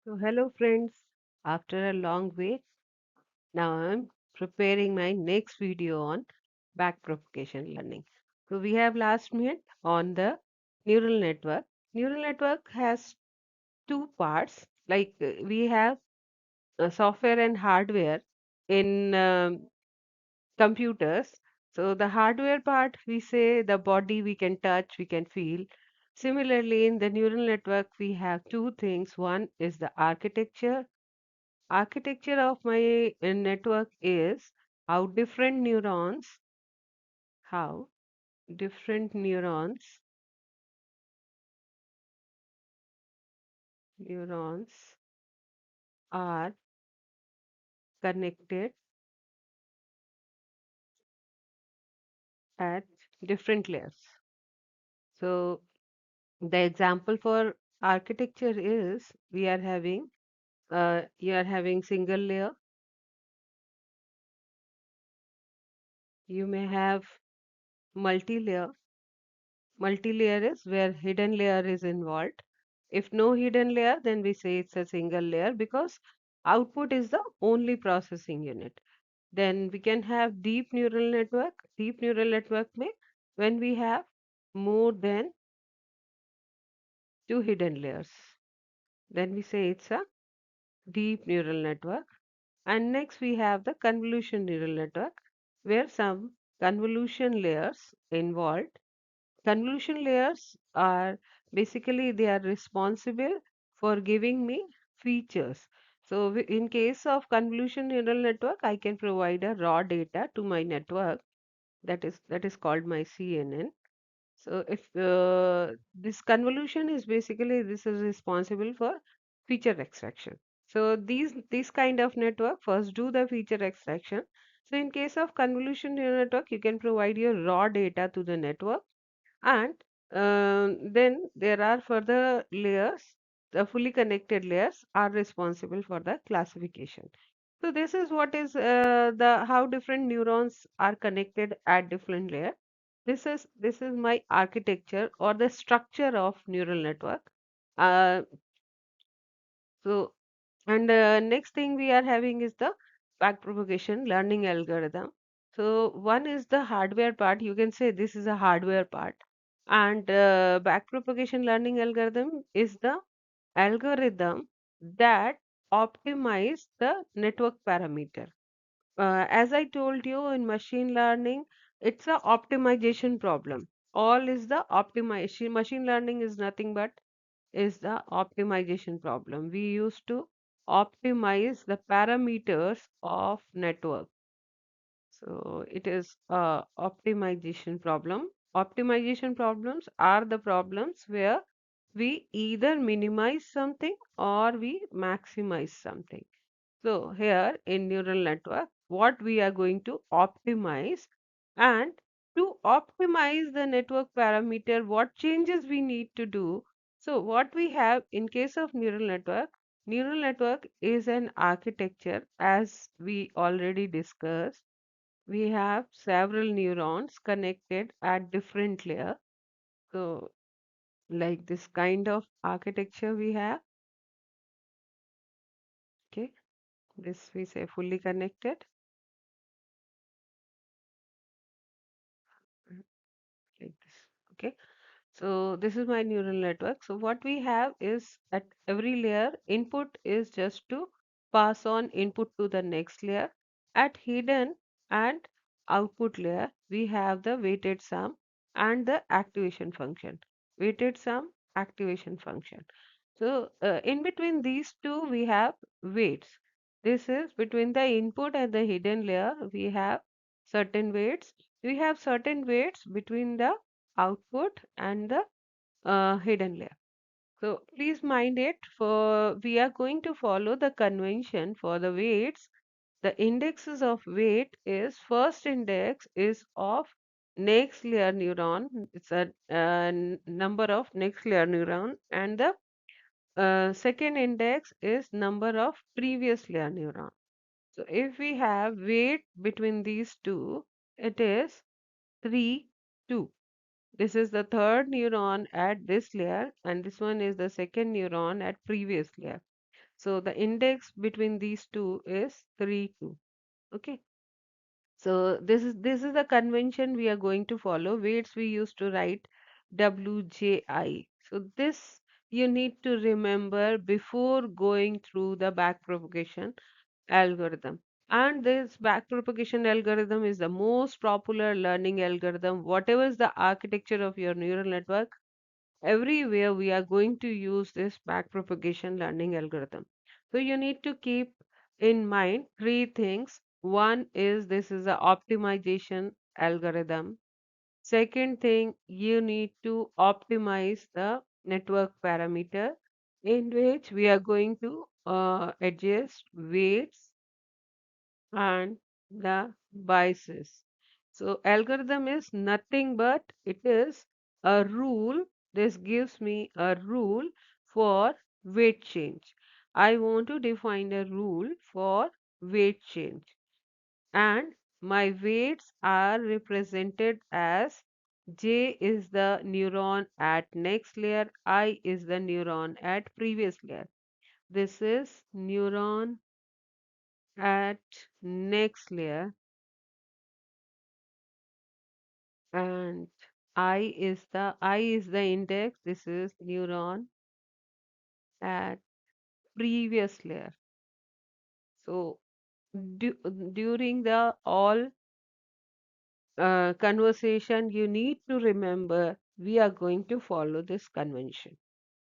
So, hello friends. After a long wait, now I'm preparing my next video on backpropagation learning. So, we have last met on the neural network. Neural network has two parts, like we have software and hardware in computers. So, the hardware part, we say the body we can touch, we can feel. Similarly, in the neural network, we have two things. One is the architecture of my network is how how different neurons are connected at different layers. So the example for architecture is you are having single layer, you may have multi-layer. Multi-layer is where hidden layer is involved. If no hidden layer, then we say it's a single layer because output is the only processing unit. Then we can have deep neural network. Deep neural network may when we have more than two hidden layers. Then we say it's a deep neural network. And next we have the convolution neural network where some convolution layers involved. Convolution layers are basically they are responsible for giving me features. So in case of convolution neural network, I can provide a raw data to my network that is called my CNN. So if this convolution is basically this is responsible for feature extraction. So these kind of network first do the feature extraction. So in case of convolution neural network, you can provide your raw data to the network and then there are further layers. The fully connected layers are responsible for the classification. So this is what is the how different neurons are connected at different layer. This is my architecture or the structure of neural network. Uh, so and next thing we are having is the backpropagation learning algorithm. So one is the hardware part. You can say this is a hardware part, and backpropagation learning algorithm is the algorithm that optimize the network parameter. As I told you in machine learning, it's a optimization problem. All is the optimization. Machine learning is nothing but is the optimization problem. We used to optimize the parameters of network. So it is a optimization problem. Optimization problems are the problems where we either minimize something or we maximize something. So here in neural network, what we are going to optimize and to optimize the network parameter, what changes we need to do. So what we have in case of neural network is an architecture as we already discussed. We have several neurons connected at different layer. So like this kind of architecture we have, okay, this we say fully connected. Like this. Okay. So this is my neural network. So what we have is at every layer, input is just to pass on input to the next layer. At hidden and output layer, we have the weighted sum and the activation function. Weighted sum, activation function. So in between these two, we have weights. This is between the input and the hidden layer, we have certain weights. We have certain weights between the output and the hidden layer. So please mind it for we are going to follow the convention for the weights. The indexes of weight is first index is of next layer neuron. It's a number of next layer neuron and the second index is number of previous layer neuron. So if we have weight between these two, it is 3, 2. This is the third neuron at this layer and this one is the second neuron at previous layer. So the index between these two is 3, 2. Okay. So this is the convention we are going to follow. Weights we used to write WJI. So this you need to remember before going through the backpropagation algorithm. And this backpropagation algorithm is the most popular learning algorithm. Whatever is the architecture of your neural network, everywhere we are going to use this backpropagation learning algorithm. So you need to keep in mind three things. One is this is a optimization algorithm. Second thing, you need to optimize the network parameter in which we are going to adjust weights and the biases. So algorithm is nothing but it is a rule. This gives me a rule for weight change. I want to define a rule for weight change, and my weights are represented as J is the neuron at next layer, I is the neuron at previous layer. This is neuron at next layer, and I is the index. This is neuron at previous layer. So du during the all conversation, you need to remember we are going to follow this convention.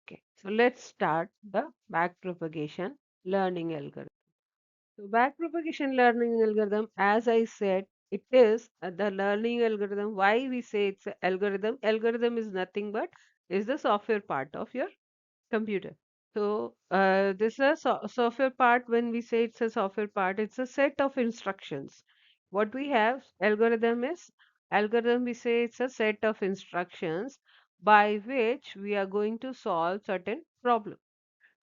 Okay, so let's start the backpropagation learning algorithm. So backpropagation learning algorithm, as I said, it is the learning algorithm. Why we say it's an algorithm? Algorithm is nothing but is the software part of your computer. So this is a software part. When we say it's a software part, it's a set of instructions. What we have algorithm. We say it's a set of instructions by which we are going to solve certain problem.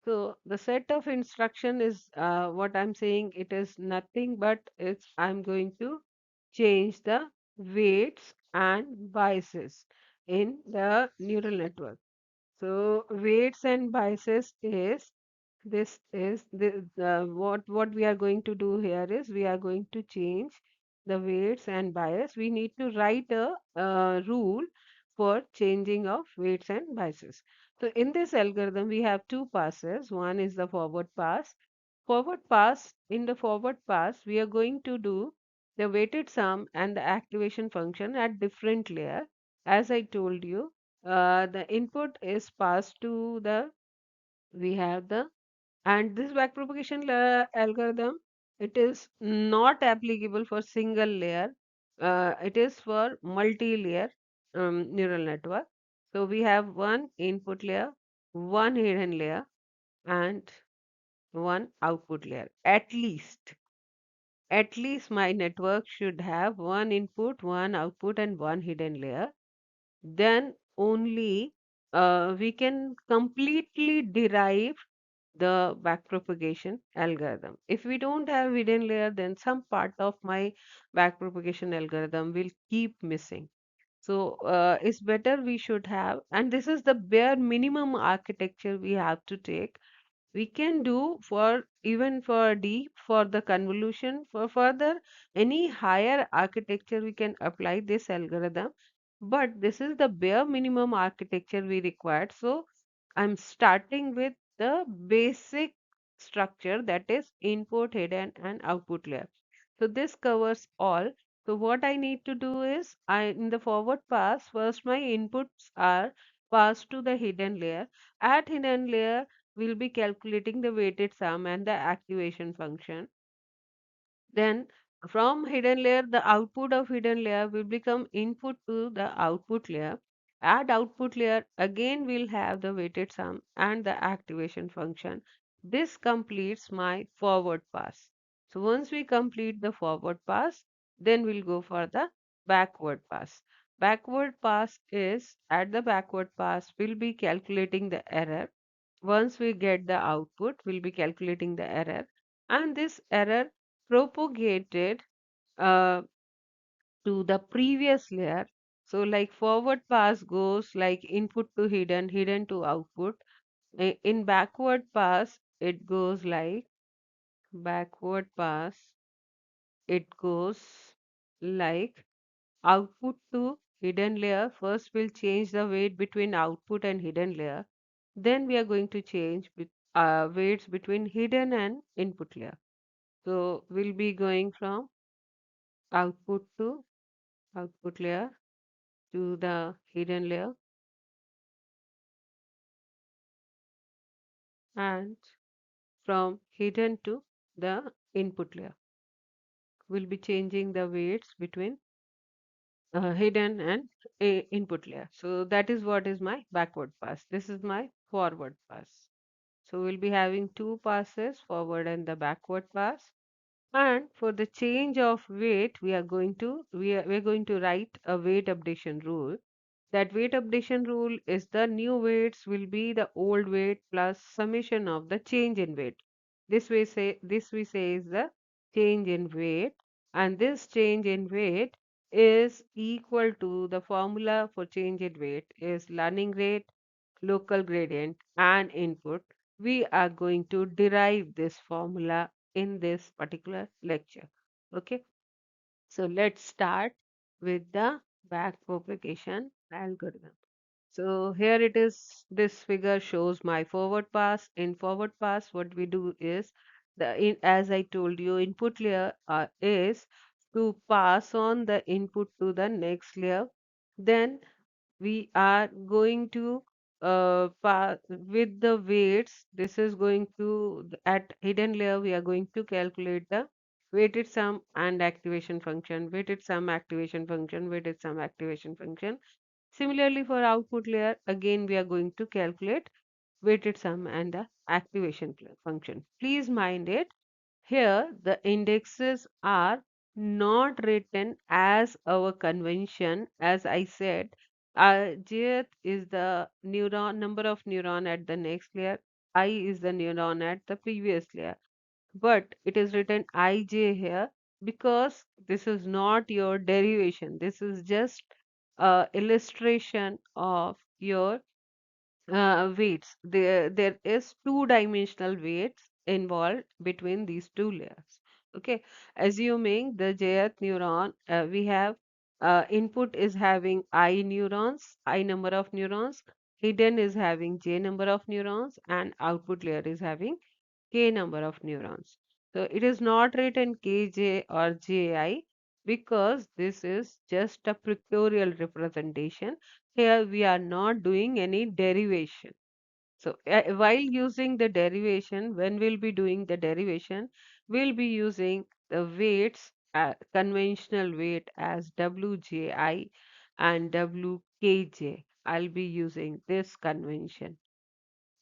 So the set of instruction is what I'm saying. It is nothing but it's I'm going to change the weights and biases in the neural network. So weights and biases is this is the what we are going to do here is we are going to change the weights and bias. We need to write a rule for changing of weights and biases. So in this algorithm we have two passes. One is the forward pass. Forward pass, in the forward pass we are going to do the weighted sum and the activation function at different layer. As I told you, the input is passed to the we have the and this backpropagation algorithm, it is not applicable for single layer. It is for multi-layer neural network. So we have one input layer, one hidden layer, and one output layer. At least my network should have one input, one output, and one hidden layer. Then only we can completely derive the backpropagation algorithm. If we don't have hidden layer, then some part of my backpropagation algorithm will keep missing. So it's better we should have, and this is the bare minimum architecture we have to take. We can do for even for deep for the convolution for further any higher architecture we can apply this algorithm, but this is the bare minimum architecture we required. So I'm starting with the basic structure, that is input hidden and output layer. So this covers all. So what I need to do is I in the forward pass first my inputs are passed to the hidden layer. At hidden layer we'll be calculating the weighted sum and the activation function. Then from hidden layer, the output of hidden layer will become input to the output layer. At output layer, again we'll have the weighted sum and the activation function. This completes my forward pass. So once we complete the forward pass, then we'll go for the backward pass. Backward pass is at the backward pass, we'll be calculating the error. Once we get the output, we'll be calculating the error, and this error propagated uh, to the previous layer. So like forward pass goes like input to hidden, hidden to output. In backward pass, it goes like backward pass, it goes like output to hidden layer. First, we'll change the weight between output and hidden layer. Then we are going to change weights between hidden and input layer. So we'll be going from output to output layer to the hidden layer and from hidden to the input layer. We'll be changing the weights between hidden and input layer. So that is what is my backward pass. This is my forward pass. So we'll be having two passes, forward and the backward pass. And for the change of weight, we are going to write a weight updation rule. That weight updation rule is the new weights will be the old weight plus summation of the change in weight. This we say is the change in weight, and this change in weight is equal to the formula for change in weight is learning rate, local gradient, and input. We are going to derive this formula in this particular lecture. Okay, so let's start with the backpropagation algorithm. So here it is. This figure shows my forward pass. In forward pass, what we do is as I told you, input layer is to pass on the input to the next layer. Then we are going to with the weights. This is going to at hidden layer. We are going to calculate the weighted sum and activation function. Weighted sum activation function. Weighted sum activation function. Similarly, for output layer, again we are going to calculate weighted sum and the activation function. Please mind it, here the indexes are not written as our convention. As I said, jth is the neuron number of neuron at the next layer, I is the neuron at the previous layer. But it is written ij here because this is not your derivation. This is just illustration of your weights. There is two-dimensional weights involved between these two layers. Okay, assuming the jth neuron, we have input is having I neurons, I number of neurons, hidden is having j number of neurons, and output layer is having k number of neurons. So it is not written kj or ji because this is just a pictorial representation. Here we are not doing any derivation. So while using the derivation, when we'll be doing the derivation, we'll be using the weights, conventional weight as wji and wkj. I'll be using this convention.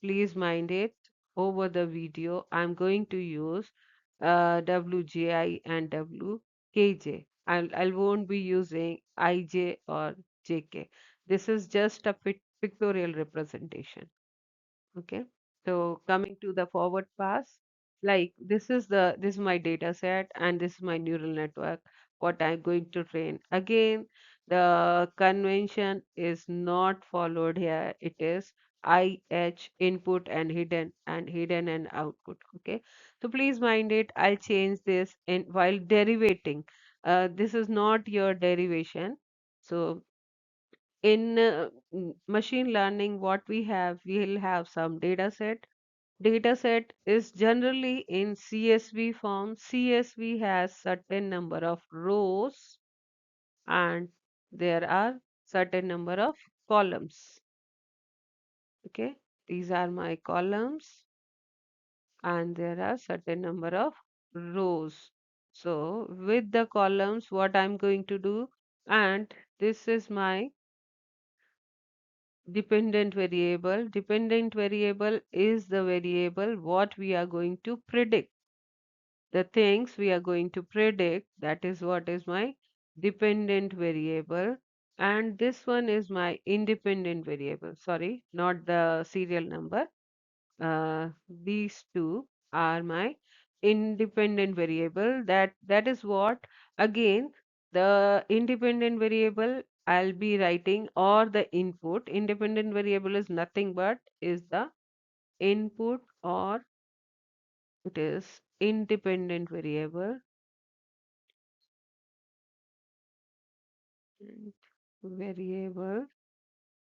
Please mind it, over the video, I'm going to use WJI and WKJ. I won't be using IJ or JK. This is just a pictorial representation. Okay, so coming to the forward pass, like this is my data set and this is my neural network, what I'm going to train. Again, the convention is not followed here. It is IH input and hidden and output. Okay, so please mind it. I'll change this in while derivating. This is not your derivation. So in machine learning, what we'll have some data set. Data set is generally in CSV form. CSV has certain number of rows and there are certain number of columns. Okay, these are my columns and there are certain number of rows. So with the columns, what I'm going to do, and this is my dependent variable. Dependent variable is the variable what we are going to predict. The things we are going to predict, that is what is my dependent variable. And this one is my independent variable. Sorry, not the serial number. These two are my independent variable. That is what, again, the independent variable I'll be writing, or the input independent variable is nothing but is the input, or it is independent variable. And variable,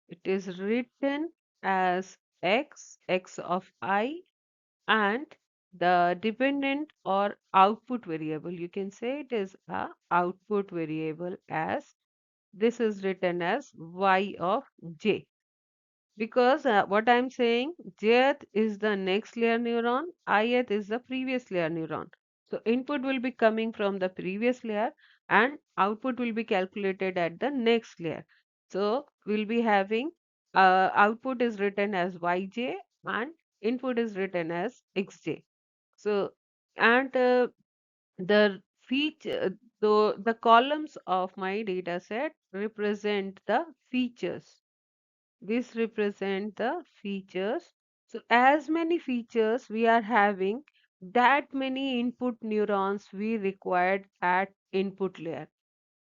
it is written as x of I, and the dependent or output variable, you can say it is a output variable, as this is written as y of j. Because what I'm saying, jth is the next layer neuron, ith is the previous layer neuron. So input will be coming from the previous layer and output will be calculated at the next layer. So we'll be having output is written as yj and input is written as xj. So, and the feature, the columns of my data set represent the features. This represent the features. So as many features we are having, that many input neurons we required at input layer.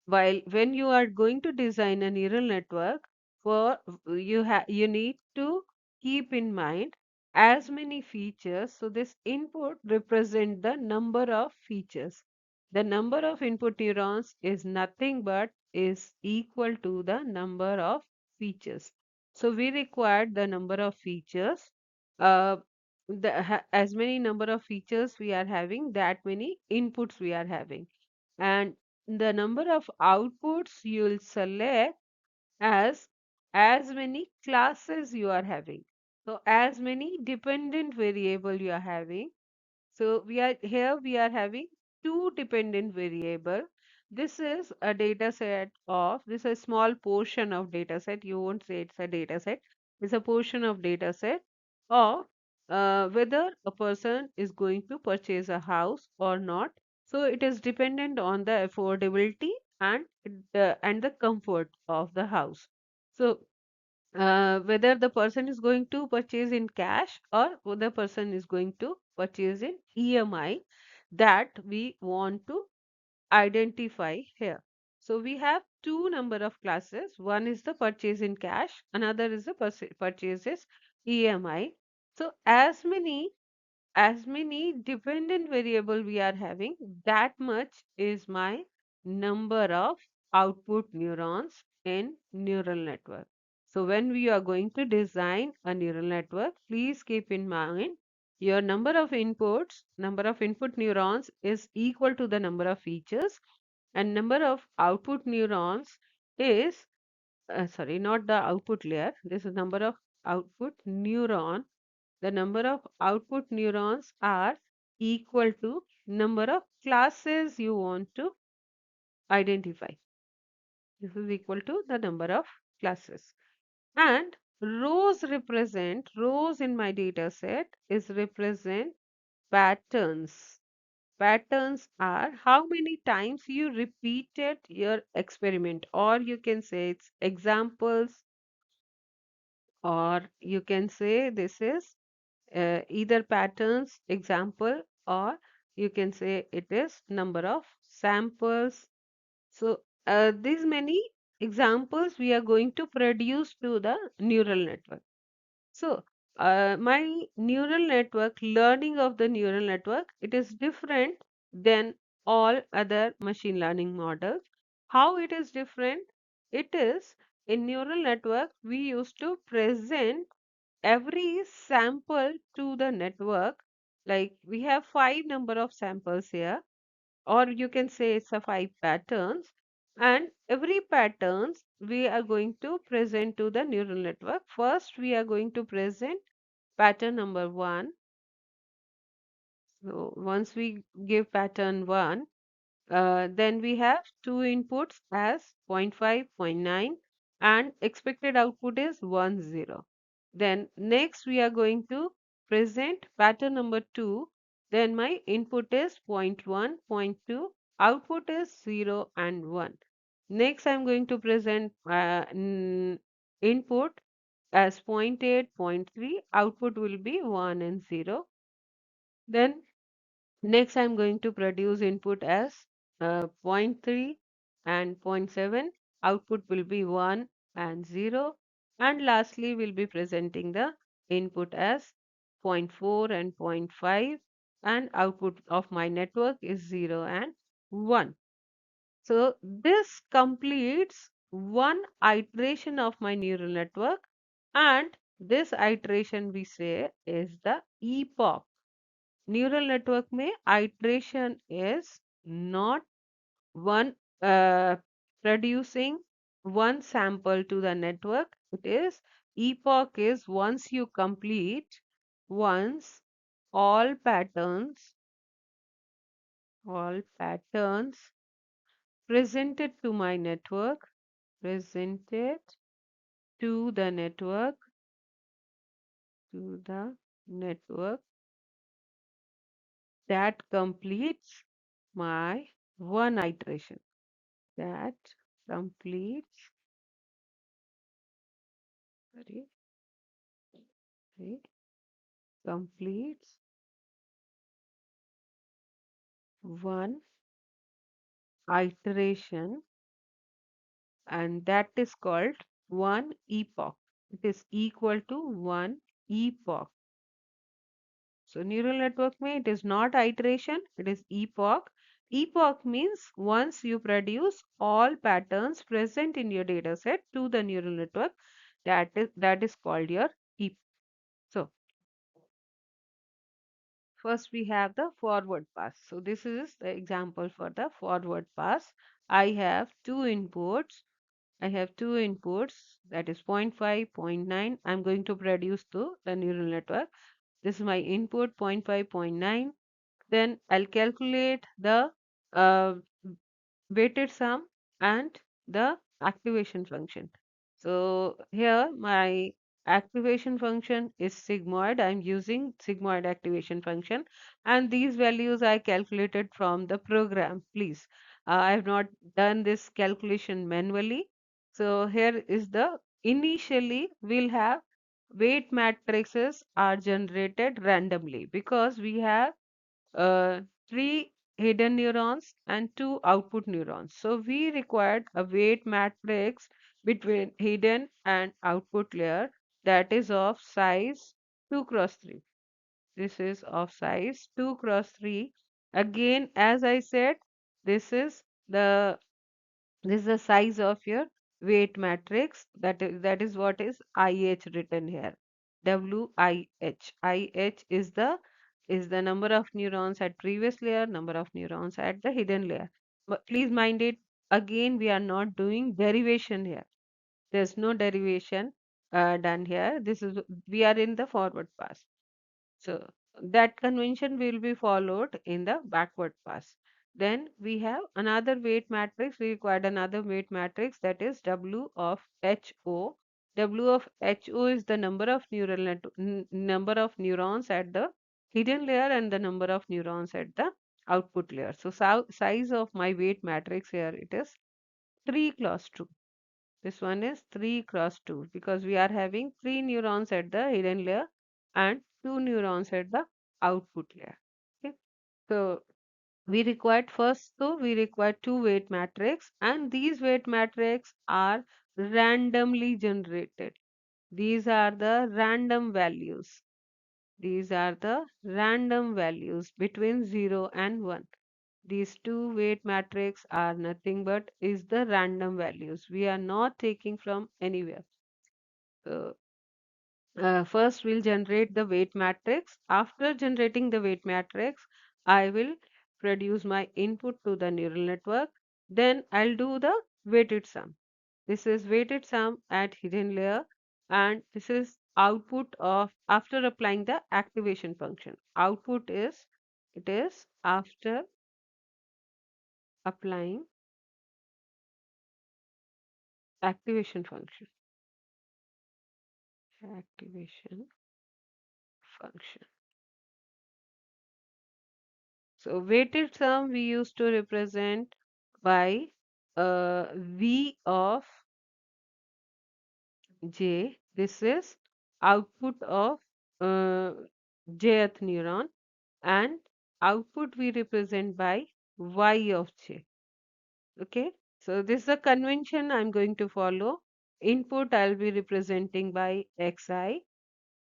While when you are going to design a neural network, for you need to keep in mind as many features. So this input represent the number of features. The number of input neurons is nothing but is equal to the number of features. So we require the number of features. Uh, as many number of features we are having, that many inputs we are having, and the number of outputs you will select as many classes you are having. So as many dependent variable you are having. So we are having two dependent variable. This is a data set of, this is a small portion of data set. You won't say it's a data set. It's a portion of data set of whether a person is going to purchase a house or not. So it is dependent on the affordability and the comfort of the house. So whether the person is going to purchase in cash or the person is going to purchase in EMI, that we want to identify here. So we have two number of classes. One is the purchase in cash, another is the purchases EMI. So as many dependent variable we are having, that much is my number of output neurons in neural network. So when we are going to design a neural network, please keep in mind your number of input neurons is equal to the number of features, and number of output neurons is sorry, not the output layer, this is number of output neuron. The number of output neurons are equal to number of classes you want to identify. This is equal to the number of classes. And rows in my data set is represent patterns. Patterns are how many times you repeated your experiment, or you can say it's examples, or you can say this is either patterns, example, or you can say it is number of samples. So these many examples we are going to produce to the neural network. So my neural network, learning of the neural network, it is different than all other machine learning models. How it is different? It is, in neural network we used to present every sample to the network. Like we have five number of samples here, or you can say it's a five patterns, and every patterns we are going to present to the neural network. First we are going to present pattern number one. So once we give pattern one, then we have two inputs as zero point 0.5, zero point 0.9, and expected output is 1, 0. Then next we are going to present pattern number 2. Then my input is zero point 0.1, zero point 0.2, output is 0 and 1. Next I'm going to present input as zero point 0.8, zero point 0.3, output will be 1 and 0. Then next, I'm going to produce input as zero point 0.3 and zero point 0.7. Output will be 1 and 0. And lastly, we'll be presenting the input as zero point 0.4 and zero point 0.5, and output of my network is 0 and 1. So this completes one iteration of my neural network, and this iteration we say is the epoch. Neural network में iteration is not one producing one sample to the network. It is epoch is once you complete, once all patterns presented to my network, presented to the network, to the network, that completes my one iteration. That completes, sorry, sorry, completes one iteration, and that is called one epoch. It is equal to one epoch. So neural network mein it is not iteration, it is epoch. Epoch means once you produce all patterns present in your data set to the neural network, that is called your epoch. So first we have the forward pass. So this is the example for the forward pass. I have two inputs. I have two inputs, that is zero point 0.5, zero point 0.9. I'm going to produce to the neural network. This is my input 0.5, 0.9. Then I'll calculate the uh, weighted sum and the activation function. So here my activation function is sigmoid. I'm using sigmoid activation function, and these values I calculated from the program. Please, I have not done this calculation manually. So here is the initially we'll have weight matrices are generated randomly because we have uh, three hidden neurons and two output neurons. So we required a weight matrix between hidden and output layer that is of size 2 cross 3. This is of size 2 cross 3. Again, as I said, this is the this is the size of your weight matrix. That is what is IH written here. WIH. IH is the number of neurons at previous layer, number of neurons at the hidden layer. But please mind it, again we are not doing derivation here. There's no derivation done here. This is we are in the forward pass. So that convention will be followed in the backward pass. Then we have another weight matrix. We required another weight matrix, that is W of HO. W of HO is the number of number of neurons at the hidden layer and the number of neurons at the output layer. So size of my weight matrix here, it is 3 cross 2. This one is 3 cross 2 because we are having 3 neurons at the hidden layer and 2 neurons at the output layer. Okay. So we require two weight matrix, and these weight matrix are randomly generated. These are the random values. These are the random values between 0 and 1. These two weight matrix are nothing but is the random values. We are not taking from anywhere. So first we'll generate the weight matrix. After generating the weight matrix, I will produce my input to the neural network. Then I'll do the weighted sum. This is weighted sum at hidden layer, and this is output of after applying the activation function. Output is it is after applying activation function. Activation function. So weighted sum we used to represent by V of J. This is output of uh, jth neuron, and output we represent by Y of J. Okay. So this is the convention I'm going to follow. Input I'll be representing by Xi,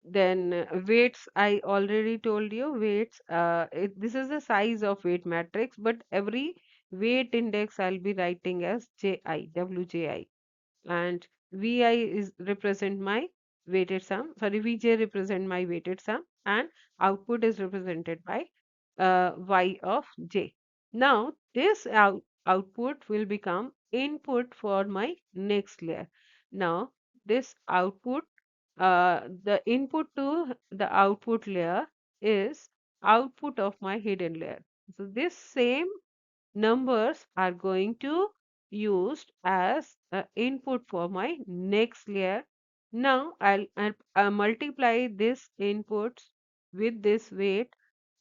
Then weights, I already told you weights. This is the size of weight matrix, but every weight index I'll be writing as JI, WJI, and Vi is represent my weighted sum. Sorry, Vj represent my weighted sum, and output is represented by Y of j. Now this output will become input for my next layer. Now this output, the input to the output layer is output of my hidden layer. So this same numbers are going to used as input for my next layer. Now I'll multiply this inputs with this weight,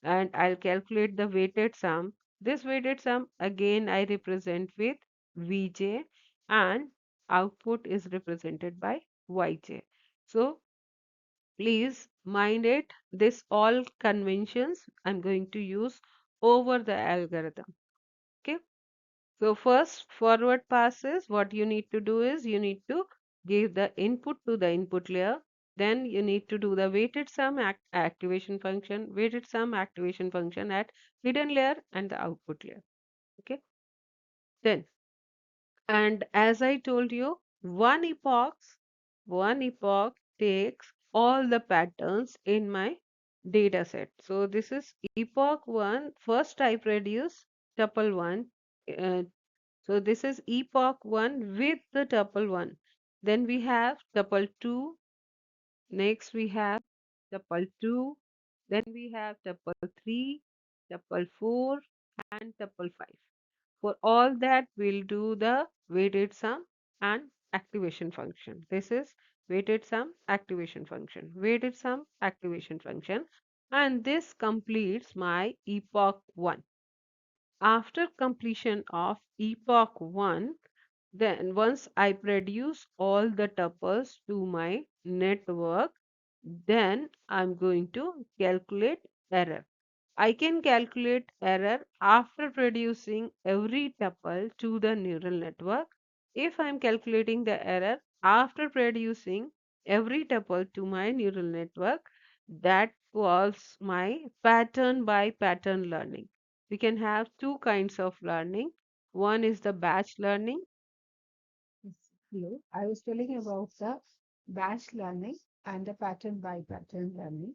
and I'll calculate the weighted sum. This weighted sum again I represent with Vj, and output is represented by Yj. So please mind it, this all conventions I'm going to use over the algorithm. Okay. So first forward passes, what you need to do is you need to give the input to the input layer. Then you need to do the weighted sum activation function, weighted sum activation function at hidden layer and the output layer. Okay. Then, and as I told you, one epoch takes all the patterns in my data set. So this is epoch one. First I produce tuple one. Uh, so this is epoch 1 with the tuple 1. Then we have tuple 2. Next we have tuple 2. Then we have tuple 3, tuple 4, and tuple 5. For all that, we'll do the weighted sum and activation function. This is weighted sum activation function. Weighted sum activation function. And this completes my epoch 1. After completion of epoch 1, then once I produce all the tuples to my network, then I'm going to calculate error. I can calculate error after producing every tuple to the neural network. If I'm calculating the error after producing every tuple to my neural network, that was my pattern by pattern learning. We can have two kinds of learning. One is the batch learning. Yes. Hello, I was telling about the batch learning and the pattern by pattern learning.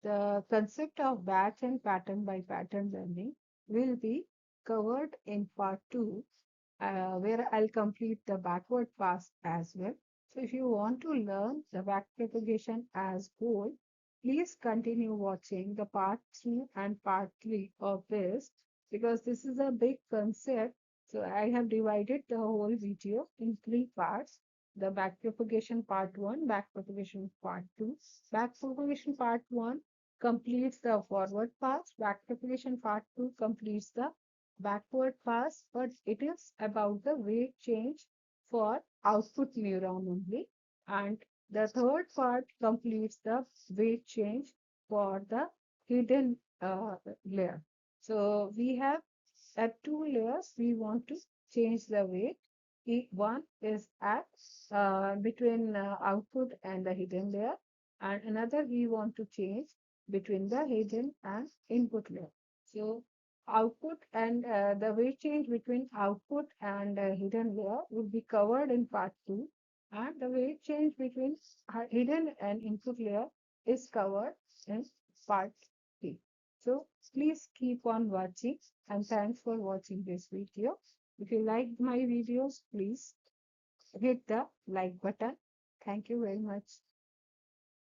The concept of batch and pattern by pattern learning will be covered in part 2, where I'll complete the backward pass as well. So if you want to learn the backpropagation as whole, please continue watching the part 2 and part 3 of this, because this is a big concept. So I have divided the whole video in 3 parts. The backpropagation part 1, backpropagation part 2. Backpropagation part 1 completes the forward pass. Backpropagation part 2 completes the backward pass, but it is about the weight change for output neuron only. And the third part completes the weight change for the hidden layer. So we have at 2 layers, we want to change the weight. One is at between output and the hidden layer, and another we want to change between the hidden and input layer. So output and the weight change between output and hidden layer will be covered in part 2, and the weight change between hidden and input layer is covered in part 3. So please keep on watching, and thanks for watching this video. If you liked my videos, please hit the like button. Thank you very much.